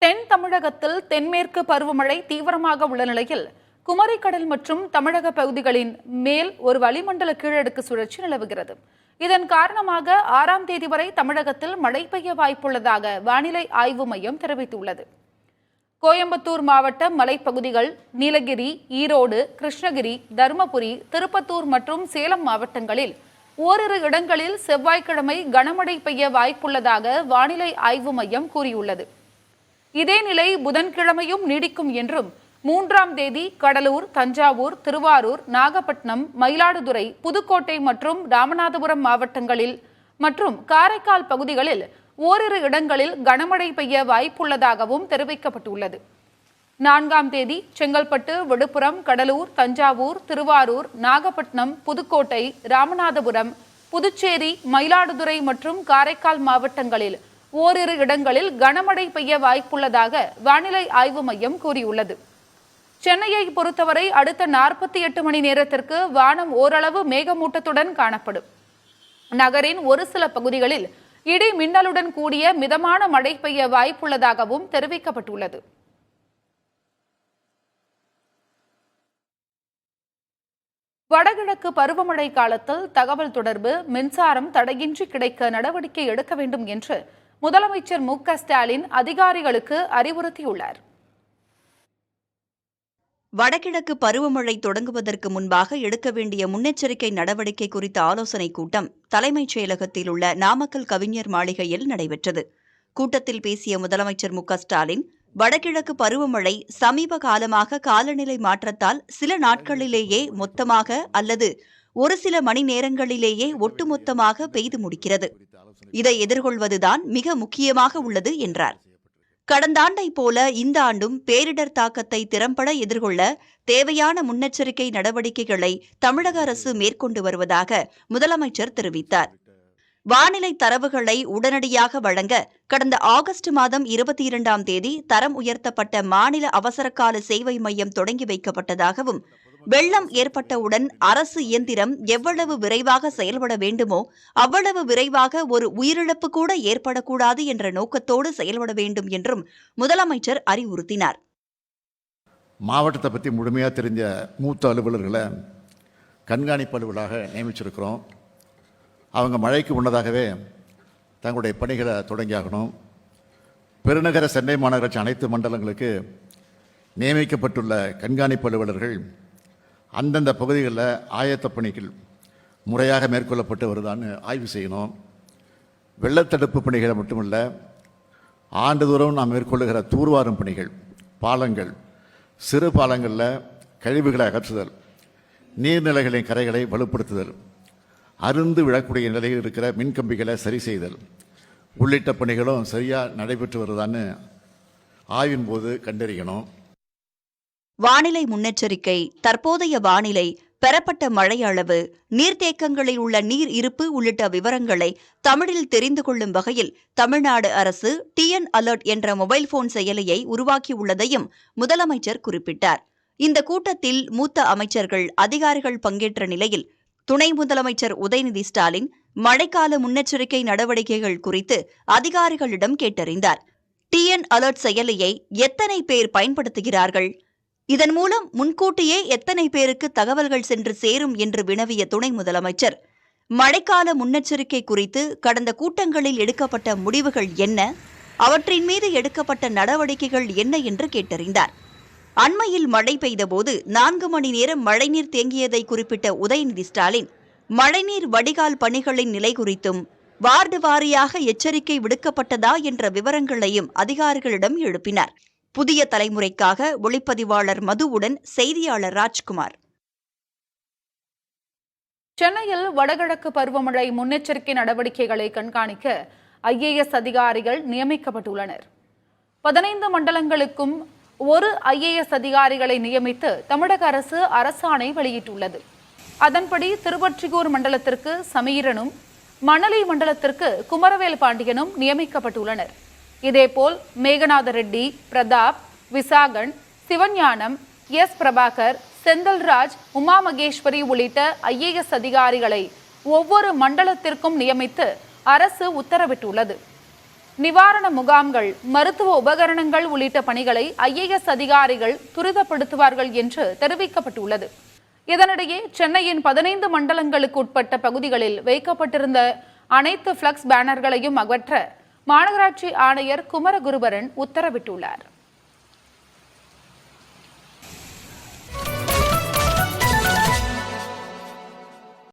தென் தமிழகத்தில் தென்மேற்கு பருவமழை தீவிரமாக உள்ள நிலையில் குமரிக்கடல் மற்றும் தமிழக பகுதிகளின் மேல் ஒரு வளிமண்டல கீழடுக்கு சுழற்சி நிலவுகிறது. இதன் காரணமாக 6ஆம் தேதி வரை தமிழகத்தில் மழை பெய்ய வாய்ப்புள்ளதாக வானிலை ஆய்வு மையம் தெரிவித்துள்ளது. கோயம்புத்தூர் மாவட்ட மலைப்பகுதிகள், நீலகிரி, ஈரோடு, கிருஷ்ணகிரி, தருமபுரி, திருப்பத்தூர் மற்றும் சேலம் மாவட்டங்களில் ஓரிரு இடங்களில் செவ்வாய்க்கிழமை கனமழை பெய்ய வாய்ப்புள்ளதாக வானிலை ஆய்வு மையம் கூறியுள்ளது. இதே நிலை புதன்கிழமையும் நீடிக்கும் என்றும் 3ஆம் தேதி கடலூர், தஞ்சாவூர், திருவாரூர், நாகப்பட்டினம், மயிலாடுதுறை, புதுக்கோட்டை மற்றும் ராமநாதபுரம் மாவட்டங்களில் மற்றும் காரைக்கால் பகுதிகளில் ஓரிரு இடங்களில் கனமழை பெய்ய வாய்ப்புள்ளதாகவும் தெரிவிக்கப்பட்டுள்ளது. 4ஆம் தேதி செங்கல்பட்டு, விழுப்புரம், கடலூர், தஞ்சாவூர், திருவாரூர், நாகப்பட்டினம், புதுக்கோட்டை, ராமநாதபுரம், புதுச்சேரி, மயிலாடுதுறை மற்றும் காரைக்கால் மாவட்டங்களில் ஓரிரு இடங்களில் கனமழை பெய்ய வாய்ப்புள்ளதாக வானிலை ஆய்வு மையம் கூறியுள்ளது. சென்னையை பொறுத்தவரை அடுத்த 48 மணி நேரத்திற்கு வானம் ஓரளவு மேகமூட்டத்துடன் காணப்படும். நகரின் ஒரு சில பகுதிகளில் இடி மின்னலுடன் கூடிய மிதமான மழை பெய்ய வாய்ப்புள்ளதாகவும் தெரிவிக்கப்பட்டுள்ளது. வடகிழக்கு பருவமழை காலத்தில் தகவல் தொடர்பு, மின்சாரம் தடையின்றி கிடைக்க நடவடிக்கை எடுக்க வேண்டும் என்று முதலமைச்சர் மு.க. ஸ்டாலின் அதிகாரிகளுக்கு அறிவுறுத்தியுள்ளார். வடகிழக்கு பருவமழை தொடங்குவதற்கு முன்பாக எடுக்க வேண்டிய முன்னெச்சரிக்கை நடவடிக்கை குறித்த ஆலோசனைக் கூட்டம் தலைமைச் செயலகத்தில் உள்ள நாமக்கல் கவிஞர் மாளிகையில் நடைபெற்றது. கூட்டத்தில் பேசிய முதலமைச்சர் மு.க. ஸ்டாலின், வடகிழக்கு பருவமழை சமீப காலமாக காலநிலை மாற்றத்தால் சில நாட்களிலேயே மொத்தமாக அல்லது ஒரு சில மணி நேரங்களிலேயே ஒட்டுமொத்தமாக பெய்து முடிக்கிறது. இதை எதிர்கொள்வதுதான் மிக முக்கியமாக உள்ளது என்றார். கடந்த ஆண்டைப் போல இந்த ஆண்டும் பேரிடர் தாக்கத்தை திறம்பட எதிர்கொள்ள தேவையான முன்னெச்சரிக்கை நடவடிக்கைகளை தமிழக அரசு மேற்கொண்டு வருவதாக முதலமைச்சர் தெரிவித்தார். வானிலை தரவுகளை உடனடியாக வழங்க கடந்த ஆகஸ்ட் மாதம் 22ஆம் தேதி தரம் உயர்த்தப்பட்ட மாநில அவசரகால சேவை மையம் தொடங்கி வைக்கப்பட்டதாகவும், வெள்ளம் ஏற்பட்டவுடன் அரசு இயந்திரம் எவ்வளவு விரைவாக செயல்பட வேண்டுமோ அவ்வளவு விரைவாக ஒரு உயிரிழப்பு கூட ஏற்படக்கூடாது என்ற நோக்கத்தோடு செயல்பட வேண்டும் என்றும் முதலமைச்சர் அறிவுறுத்தினார். மாவட்டத்தை பற்றி முழுமையாக தெரிஞ்ச மூத்த அலுவலர்களை கண்காணிப்பு அலுவலராக நியமிச்சிருக்கிறோம். அவங்க மழைக்கு முன்னதாகவே தங்களுடைய பணிகளை தொடங்கியாகணும். பெருநகர சென்னை மாநகராட்சி அனைத்து மண்டலங்களுக்கு நியமிக்கப்பட்டுள்ள கண்காணிப்பு அலுவலர்கள் அந்தந்த பகுதிகளில் ஆயத்த பணிகள் முறையாக மேற்கொள்ளப்பட்டு வருதான்னு ஆய்வு செய்யணும். வெள்ளத்தடுப்பு பணிகளை மட்டுமல்ல, ஆண்டுதோறும் நாம் மேற்கொள்ளுகிற தூர்வாரும் பணிகள், பாலங்கள், சிறு பாலங்களில் கழிவுகளை அகற்றுதல், நீர்நிலைகளின் கரைகளை வலுப்படுத்துதல், அருந்து விழக்கூடிய நிலையில் இருக்கிற மின்கம்பிகளை சரி செய்தல் உள்ளிட்ட பணிகளும் சரியாக நடைபெற்று வருதான்னு ஆய்வின் போது கண்டறியணும். வானிலை முன்னெச்சரிக்கை, தற்போதைய வானிலை, பெறப்பட்ட மழை அளவு, நீர்த்தேக்கங்களில் உள்ள நீர் இருப்பு உள்ளிட்ட விவரங்களை தமிழில் தெரிந்து கொள்ளும் வகையில் தமிழ்நாடு அரசு டிஎன் அலர்ட் என்ற மொபைல் போன் செயலியை உருவாக்கியுள்ளதையும் முதலமைச்சர் குறிப்பிட்டார். இந்த கூட்டத்தில் மூத்த அமைச்சர்கள், அதிகாரிகள் பங்கேற்ற நிலையில் துணை முதலமைச்சர் உதயநிதி ஸ்டாலின் மழைக்கால முன்னெச்சரிக்கை நடவடிக்கைகள் குறித்து அதிகாரிகளிடம் கேட்டறிந்தார். டிஎன் அலர்ட் செயலியை எத்தனை பேர் பயன்படுத்துகிறார்கள்? இதன் மூலம் முன்கூட்டியே எத்தனை பேருக்கு தகவல்கள் சென்று சேரும் என்று வினவிய துணை முதலமைச்சர், மழைக்கால முன்னெச்சரிக்கை குறித்து கடந்த கூட்டங்களில் எடுக்கப்பட்ட முடிவுகள் என்ன, அவற்றின் மீது எடுக்கப்பட்ட நடவடிக்கைகள் என்ன என்று கேட்டறிந்தார். அண்மையில் மழை பெய்தபோது 4 மணி நேரம் மழைநீர் தேங்கியதை குறிப்பிட்ட உதயநிதி ஸ்டாலின், மழைநீர் வடிகால் பணிகளின் நிலை குறித்தும் வார்டு வாரியாக எச்சரிக்கை விடுக்கப்பட்டதா என்ற விவரங்களையும் அதிகாரிகளிடம் எழுப்பினார். புதிய தலைமுறைக்காக ஒளிப்பதிவாளர் மதுவுடன் செய்தியாளர் ராஜ்குமார். சென்னையில் வடகிழக்கு பருவமழை முன்னெச்சரிக்கை நடவடிக்கைகளை கண்காணிக்க IAS அதிகாரிகள் நியமிக்கப்பட்டுள்ளனர். 15 மண்டலங்களுக்கும் ஒரு IAS அதிகாரிகளை நியமித்து தமிழக அரசு அரசாணை வெளியிட்டுள்ளது. அதன்படி திருவொற்றியூர் மண்டலத்திற்கு சமீரனும், மணலி மண்டலத்திற்கு குமரவேல் பாண்டியனும் நியமிக்கப்பட்டுள்ளனர். இதேபோல் மேகநாத ரெட்டி, பிரதாப், விசாகன், சிவஞானம், S. பிரபாகர், செந்தில்ராஜ், உமா மகேஸ்வரி உள்ளிட்ட IAS அதிகாரிகளை ஒவ்வொரு மண்டலத்திற்கும் நியமித்து அரசு உத்தரவிட்டுள்ளது. நிவாரண முகாம்கள், மருத்துவ உபகரணங்கள் உள்ளிட்ட பணிகளை IAS அதிகாரிகள் துரிதப்படுத்துவார்கள் என்று தெரிவிக்கப்பட்டுள்ளது. இதனிடையே சென்னையின் 15 மண்டலங்களுக்கு உட்பட்ட பகுதிகளில் வைக்கப்பட்டிருந்த அனைத்து பிளக்ஸ் பேனர்களையும் அகற்ற மாநகராட்சி ஆணையர் குமரகுருபரன் உத்தரவிட்டுள்ளார்.